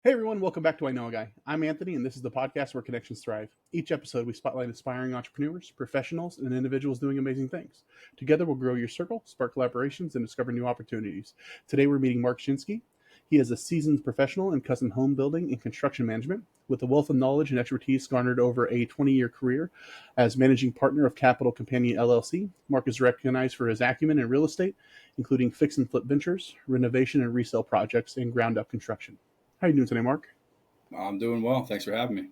Hey everyone, welcome back to I Know a Guy. I'm Anthony, and this is the podcast where connections thrive. Each episode, we spotlight inspiring entrepreneurs, professionals, and individuals doing amazing things. Together, we'll grow your circle, spark collaborations, and discover new opportunities. Today, we're meeting Mark Schinski. He is a seasoned professional in custom home building and construction management, with a wealth of knowledge and expertise garnered over a 20-year career as managing partner of Capital Companion LLC. Mark is recognized for his acumen in real estate, including fix and flip ventures, renovation and resale projects, and ground-up construction. How are you doing today, Mark? I'm doing well. Thanks for having me.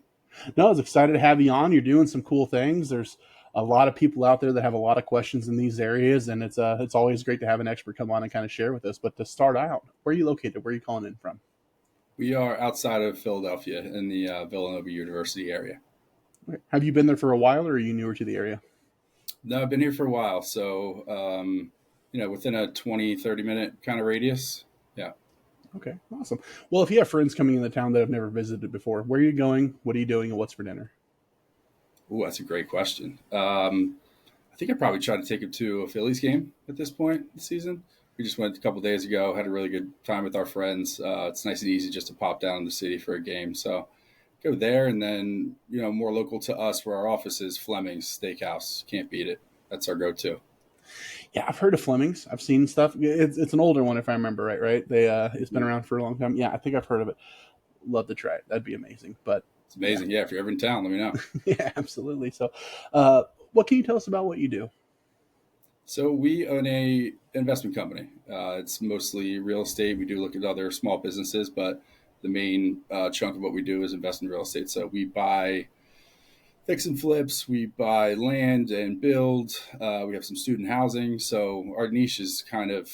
No, I was excited to have you on. You're doing some cool things. There's a lot of people out there that have a lot of questions in these areas, and it's always great to have an expert come on and kind of share with us. But to start out, where are you located? Where are you calling in from? We are outside of Philadelphia in the Villanova University area. Have you been there for a while, or are you newer to the area? No, I've been here for a while. So, within a 20, 30-minute kind of radius. Yeah. Okay, awesome. Well, if you have friends coming in the town that have never visited before, where are you going? What are you doing, and what's for dinner? Ooh, that's a great question. I think I probably try to take him to a Phillies game at this point this season. We just went a couple days ago, had a really good time with our friends. It's nice and easy just to pop down to the city for a game. So go there, and then, more local to us where our office is, Fleming's Steakhouse. Can't beat it. That's our go-to. Yeah, I've heard of Fleming's. I've seen stuff. It's an older one, if I remember right. Right? It's been around for a long time. Yeah, I think I've heard of it. Love to try it. That'd be amazing. But It's amazing. Yeah, if you're ever in town, let me know. yeah, absolutely. So, what can you tell us about what you do? So we own a investment company. It's mostly real estate. We do look at other small businesses, but the main chunk of what we do is invest in real estate. So we buy fix and flips, we buy land and build. We have some student housing. So our niche is kind of,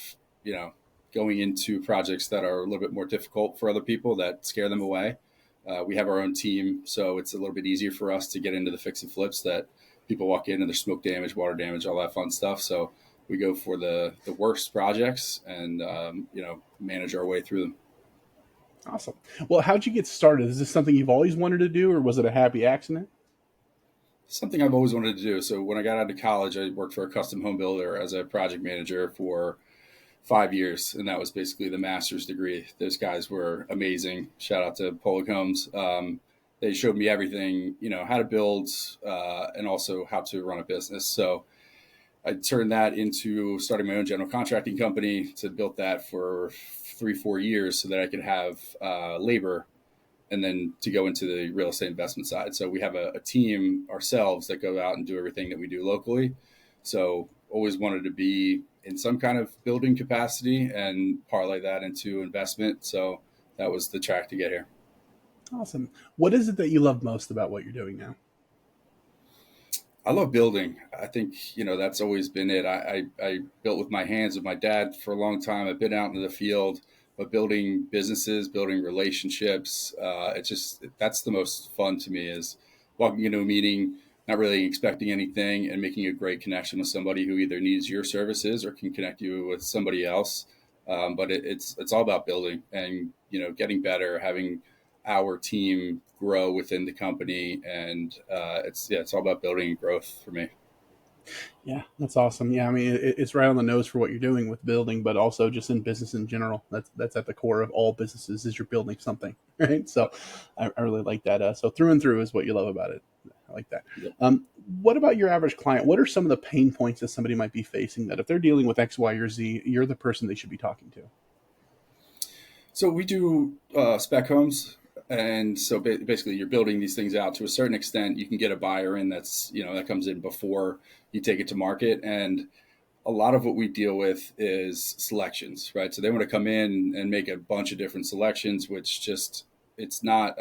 going into projects that are a little bit more difficult for other people that scare them away. We have our own team, so it's a little bit easier for us to get into the fix and flips that people walk in and there's smoke damage, water damage, all that fun stuff. So we go for the worst projects and, manage our way through them. Awesome. Well, how'd you get started? Is this something you've always wanted to do, or was it a happy accident? Something I've always wanted to do. So when I got out of college, I worked for a custom home builder as a project manager for 5 years, and that was basically the master's degree. Those guys were amazing. Shout out to Polar Combs. They showed me everything, how to build and also how to run a business. So I turned that into starting my own general contracting company. To build that for 3-4 years so that I could have labor, and then to go into the real estate investment side. So we have a team ourselves that go out and do everything that we do locally. So always wanted to be in some kind of building capacity and parlay that into investment. So that was the track to get here. Awesome. What is it that you love most about what you're doing now? I love building. I think, that's always been it. I built with my hands with my dad for a long time. I've been out in the field, but building businesses, building relationships, that's the most fun to me, is walking into a meeting, not really expecting anything, and making a great connection with somebody who either needs your services or can connect you with somebody else. But it's all about building and, getting better, having our team grow within the company. And it's all about building and growth for me. Yeah, that's awesome. Yeah, I mean, it's right on the nose for what you're doing with building, but also just in business in general. That's at the core of all businesses, is you're building something, right? So I really like that. So through and through is what you love about it. I like that. Yep. What about your average client? What are some of the pain points that somebody might be facing that if they're dealing with X, Y, or Z, you're the person they should be talking to? So we do spec homes. And so basically you're building these things out to a certain extent. You can get a buyer in that comes in before you take it to market. And a lot of what we deal with is selections, right? So they want to come in and make a bunch of different selections, which it's not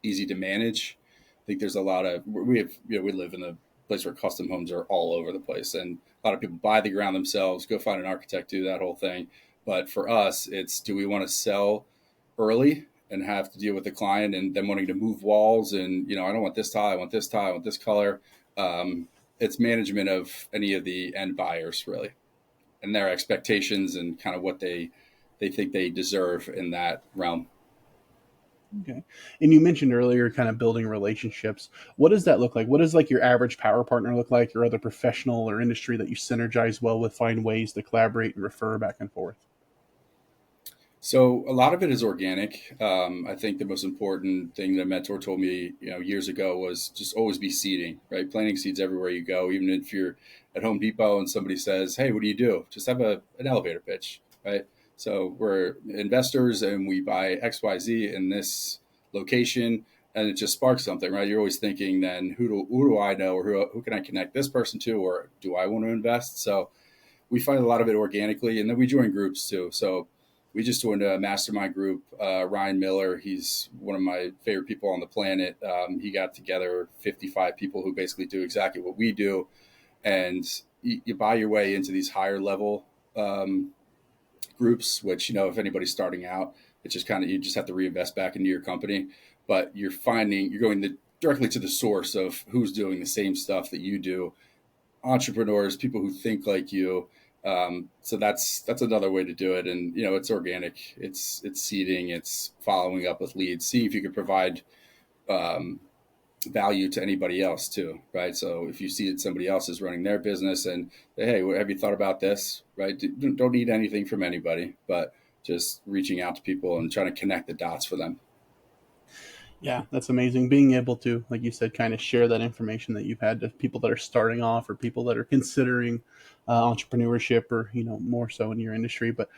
easy to manage. I think there's a lot of, we live in a place where custom homes are all over the place, and a lot of people buy the ground themselves, go find an architect, do that whole thing. But for us, do we want to sell early and have to deal with the client and then wanting to move walls and, I don't want this tile, I want this tile, I want this color. It's management of any of the end buyers, really, and their expectations and kind of what they think they deserve in that realm. Okay. And you mentioned earlier kind of building relationships. What does that look like? What does like your average power partner look like, your other professional or industry that you synergize well with, find ways to collaborate and refer back and forth? So a lot of it is organic. I think the most important thing that a mentor told me, years ago was just always be seeding, right? Planting seeds everywhere you go. Even if you're at Home Depot and somebody says, "Hey, what do you do?" Just have an elevator pitch, right? So we're investors and we buy XYZ in this location, and it just sparks something, right? You're always thinking, then who do I know, or who can I connect this person to, or do I want to invest? So we find a lot of it organically, and then we join groups too. So we just joined a mastermind group. Ryan Miller, he's one of my favorite people on the planet. He got together 55 people who basically do exactly what we do, and you buy your way into these higher level groups. Which, if anybody's starting out, it's just kind of, you just have to reinvest back into your company. But you're going directly to the source of who's doing the same stuff that you do, entrepreneurs, people who think like you. So that's another way to do it. And, it's organic, it's seeding, it's following up with leads, see if you can provide um, value to anybody else too, right? So if you see that somebody else is running their business and, hey, have you thought about this, right? Don't need anything from anybody, but just reaching out to people and trying to connect the dots for them. Yeah, that's amazing. Being able to, like you said, kind of share that information that you've had to people that are starting off or people that are considering entrepreneurship, or more so in your industry. But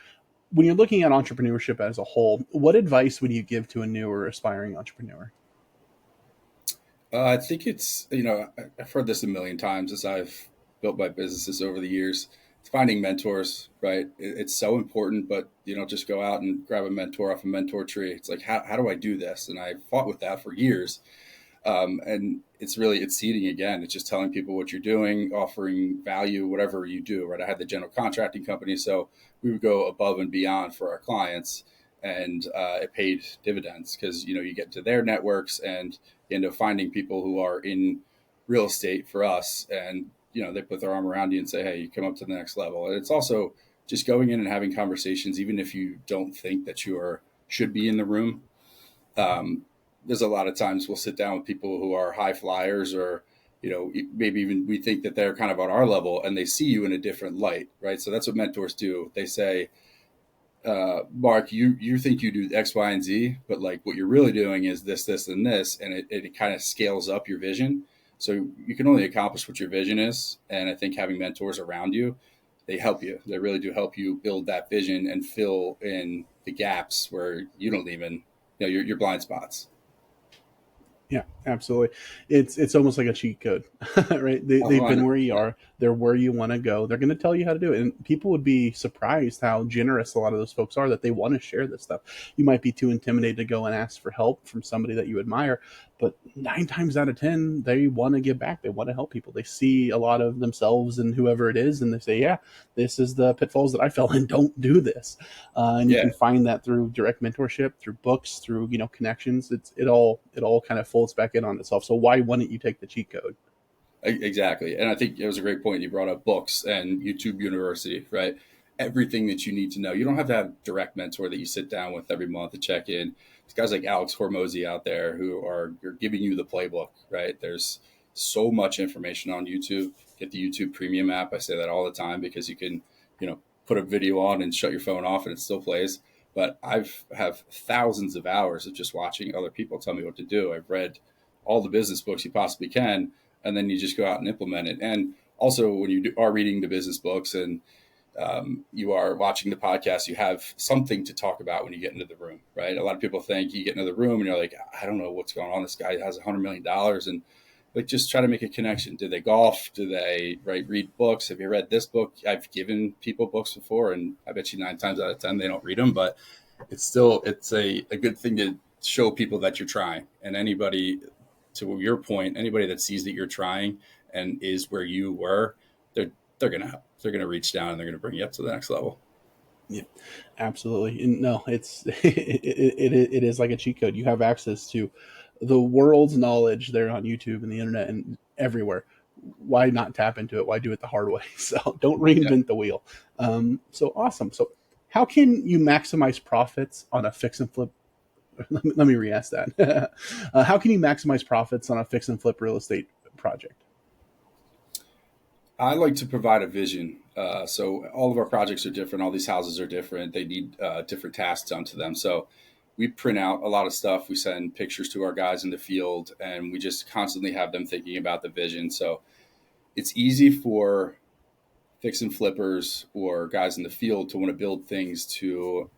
when you're looking at entrepreneurship as a whole, what advice would you give to a new or aspiring entrepreneur? I think I've heard this a million times as I've built my businesses over the years. It's finding mentors, right? It's so important, but you don't just go out and grab a mentor off a mentor tree. It's like, how do I do this? And I fought with that for years. And it's seeding again. It's just telling people what you're doing, offering value, whatever you do, right? I had the general contracting company, so we would go above and beyond for our clients, and it paid dividends because you get to their networks and you end up finding people who are in real estate for us, and they put their arm around you and say, "Hey, you come up to the next level." And it's also just going in and having conversations, even if you don't think that should be in the room. Um, there's a lot of times we'll sit down with people who are high flyers, or maybe even we think that they're kind of on our level, and they see you in a different light, right? So that's what mentors do. They say, Mark, you think you do X, Y, and Z, but like what you're really doing is this, and this, and it kind of scales up your vision. So you can only accomplish what your vision is, and I think having mentors around you, they help you. They really do help you build that vision and fill in the gaps where you don't even, your blind spots. Yeah, absolutely. It's almost like a cheat code, right? They've been where you 100%. are. They're where you want to go. They're going to tell you how to do it. And people would be surprised how generous a lot of those folks are, that they want to share this stuff. You might be too intimidated to go and ask for help from somebody that you admire, but 9 times out of 10, they want to give back. They want to help people. They see a lot of themselves in whoever it is, and they say, yeah, this is the pitfalls that I fell in. Don't do this. And you Yeah, can find that through direct mentorship, through books, through connections. It all kind of folds back in on itself. So why wouldn't you take the cheat code? exactly. And I think it was a great point. You brought up books and YouTube University, right? Everything that you need to know. You don't have to have direct mentor that you sit down with every month to check in. There's guys like Alex Hormozy out there who are giving you the playbook, right? There's so much information on YouTube. Get the YouTube Premium app. I say that all the time because you can, put a video on and shut your phone off and it still plays. But I've have thousands of hours of just watching other people tell me what to do. I've read all the business books you possibly can, and then you just go out and implement it. And also, when you are reading the business books and you are watching the podcast, you have something to talk about when you get into the room, right? A lot of people think you get into the room and you're like, I don't know what's going on. This guy has $100 million, and like just try to make a connection. Do they golf? Do they read books? Have you read this book? I've given people books before, and I bet you 9 times out of 10 they don't read them, but it's a good thing to show people that you're trying. And anybody, to your point, anybody that sees that you're trying and is where you were, they're gonna reach down and they're gonna bring you up to the next level. Yeah, absolutely. And no, it is like a cheat code. You have access to the world's knowledge there on YouTube and the internet and everywhere. Why not tap into it? Why do it the hard way? So don't Yeah. reinvent the wheel. So awesome. So how can you maximize profits on a fix and flip? Let me re-ask that. How can you maximize profits on a fix and flip real estate project? I like to provide a vision. So all of our projects are different. All these houses are different. They need different tasks done to them. So we print out a lot of stuff. We send pictures to our guys in the field, and we just constantly have them thinking about the vision. So it's easy for fix and flippers or guys in the field to want to build things to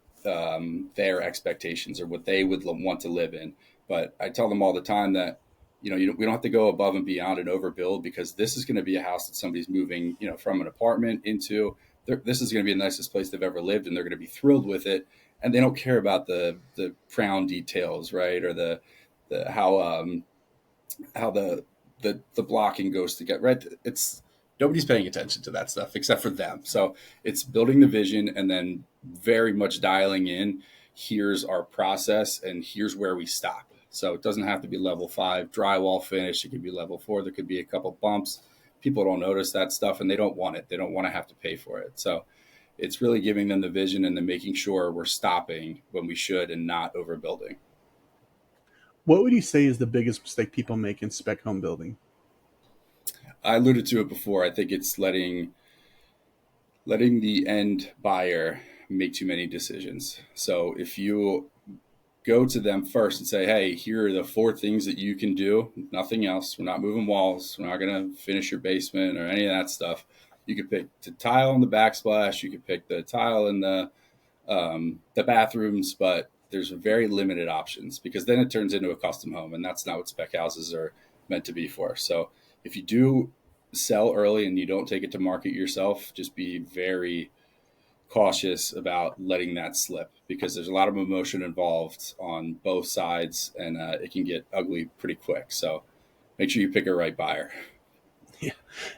their expectations or what they would want to live in. But I tell them all the time that, we don't have to go above and beyond and overbuild, because this is going to be a house that somebody's moving, from an apartment into. This is going to be the nicest place they've ever lived, and they're going to be thrilled with it. And they don't care about the crown details, right? Or the how the blocking goes together, right? It's nobody's paying attention to that stuff except for them. So it's building the vision and then very much dialing in. Here's our process, and here's where we stop. So it doesn't have to be level 5 drywall finish. It could be level 4. There could be a couple bumps. People don't notice that stuff, and they don't want it. They don't want to have to pay for it. So it's really giving them the vision and then making sure we're stopping when we should and not overbuilding. What would you say is the biggest mistake people make in spec home building? I alluded to it before. I think it's letting the end buyer make too many decisions. So if you go to them first and say, hey, here are the 4 things that you can do, nothing else. We're not moving walls. We're not going to finish your basement or any of that stuff. You could pick the tile in the backsplash. You could pick the tile in the bathrooms, but there's very limited options, because then it turns into a custom home, and that's not what spec houses are meant to be for. So if you do sell early and you don't take it to market yourself, just be very cautious about letting that slip, because there's a lot of emotion involved on both sides, and it can get ugly pretty quick. So make sure you pick a right buyer. Yeah,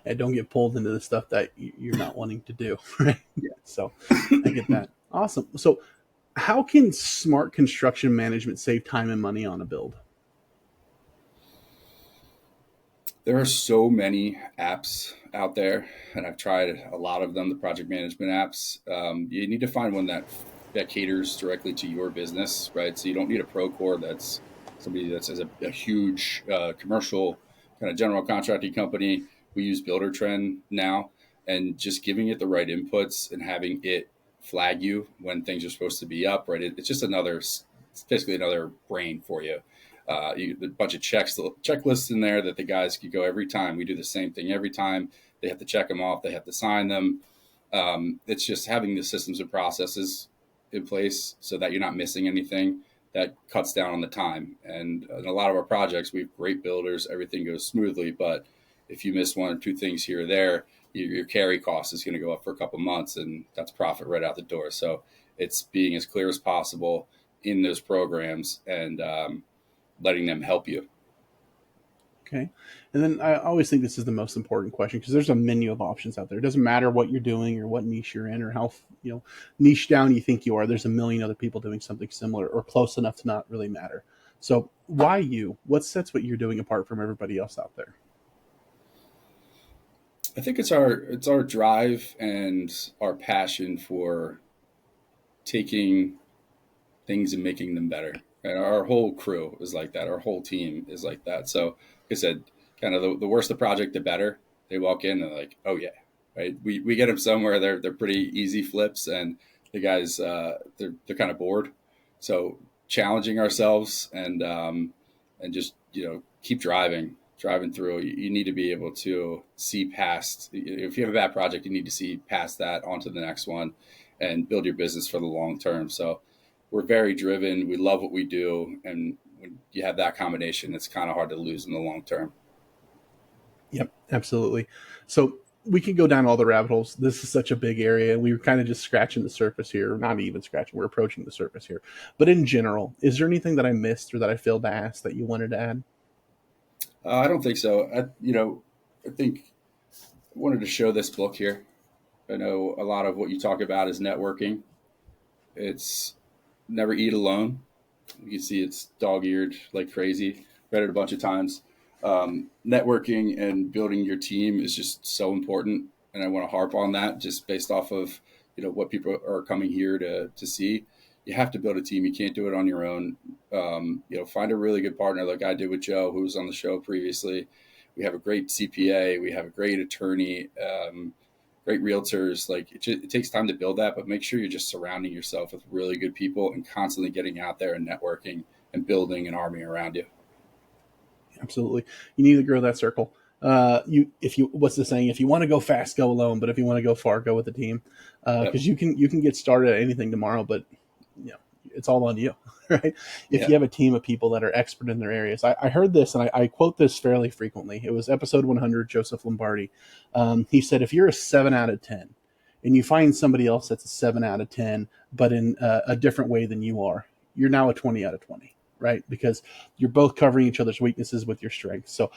and don't get pulled into the stuff that you're not wanting to do, right? Yeah. So I get that. Awesome. So how can smart construction management save time and money on a build? There are so many apps out there, and I've tried a lot of them, the project management apps. You need to find one that caters directly to your business, right? So you don't need a Procore that's somebody that has a huge commercial kind of general contracting company. We use Builder now, and just giving it the right inputs and having it flag you when things are supposed to be up, right? It's just it's basically another brain for you. A bunch of checklists in there that the guys could go every time. We do the same thing every time. They have to check them off. They have to sign them. It's just having the systems and processes in place so that you're not missing anything. That cuts down on the time. And in a lot of our projects, we have great builders. Everything goes smoothly. But if you miss 1 or 2 things here or there, your carry cost is going to go up for a couple months, and that's profit right out the door. So it's being as clear as possible in those programs, and letting them help you. Okay. And then I always think this is the most important question, because there's a menu of options out there. It doesn't matter what you're doing or what niche you're in or how, niche down you think you are. There's a million other people doing something similar or close enough to not really matter. So why you? What sets what you're doing apart from everybody else out there? I think it's our drive and our passion for taking things and making them better. And our whole crew is like that. Our whole team is like that. So, like I said, kind of the worse the project, the better. They walk in and they're like, oh yeah, right. We get them somewhere. They're pretty easy flips, and the guys they're kind of bored. So challenging ourselves and just keep driving through. You need to be able to see past. If you have a bad project, you need to see past that onto the next one, and build your business for the long term. So we're very driven. We love what we do. And when you have that combination, it's kind of hard to lose in the long term. Yep, absolutely. So we could go down all the rabbit holes. This is such a big area. We were kind of just scratching the surface here. Not even scratching. We're approaching the surface here. But in general, is there anything that I missed or that I failed to ask that you wanted to add? I don't think so. I think I wanted to show this book here. I know a lot of what you talk about is networking. It's Never Eat Alone. You can see it's dog-eared like crazy. Read it a bunch of times. Networking and building your team is just so important, and I want to harp on that just based off of what people are coming here to see. You have to build a team. You can't do it on your own. Find a really good partner like I did with Joe, who was on the show previously. We have a great CPA. We have a great attorney. Great realtors. Like it takes time to build that, but make sure you're just surrounding yourself with really good people and constantly getting out there and networking and building an army around you. Absolutely. You need to grow that circle. What's the saying? If you want to go fast, go alone. But if you want to go far, go with the team. Because Yep. you can get started at anything tomorrow, but you know, it's all on you, right? If Yeah. you have a team of people that are expert in their areas. I heard this, and I quote this fairly frequently. It was episode 100, Joseph Lombardi. He said, if you're a 7 out of 10 and you find somebody else that's a 7 out of 10, but in a different way than you are, you're now a 20 out of 20, right? Because you're both covering each other's weaknesses with your strengths. So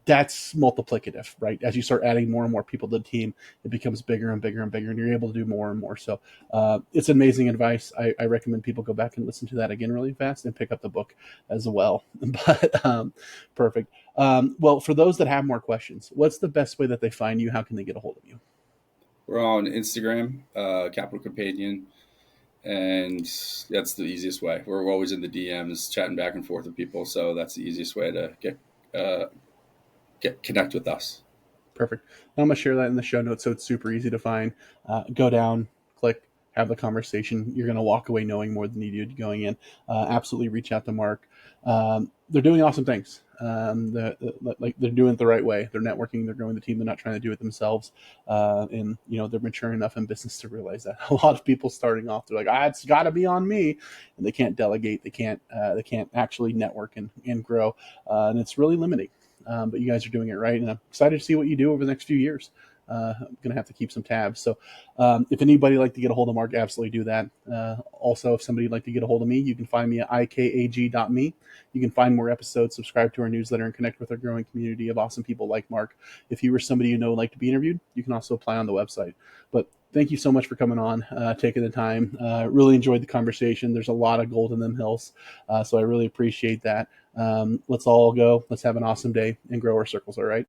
that's multiplicative, right? As you start adding more and more people to the team, it becomes bigger and bigger and bigger, and you're able to do more and more. So it's amazing advice. I recommend people go back and listen to that again really fast and pick up the book as well. But perfect. Well, for those that have more questions, what's the best way that they find you? How can they get a hold of you? We're on Instagram, Capital Companion, and that's the easiest way. We're always in the DMs, chatting back and forth with people, so that's the easiest way to uh, get connect with us. Perfect. I'm going to share that in the show notes so it's super easy to find. Go down, click, have the conversation. You're going to walk away knowing more than you did going in. Absolutely reach out to Mark. They're doing awesome things. Like they're doing it the right way. They're networking. They're growing the team. They're not trying to do it themselves. And they're mature enough in business to realize that. A lot of people starting off, they're like, it's got to be on me, and they can't delegate. They can't actually network and grow, and it's really limiting. But you guys are doing it right, and I'm excited to see what you do over the next few years. I'm going to have to keep some tabs. So if anybody would like to get a hold of Mark, absolutely do that. Also, if somebody would like to get a hold of me, you can find me at ikag.me. You can find more episodes, subscribe to our newsletter, and connect with our growing community of awesome people like Mark. If you were somebody you know would like to be interviewed, you can also apply on the website. But thank you so much for coming on, taking the time. Really enjoyed the conversation. There's a lot of gold in them hills, so I really appreciate that. Let's all go. Let's have an awesome day and grow our circles, all right?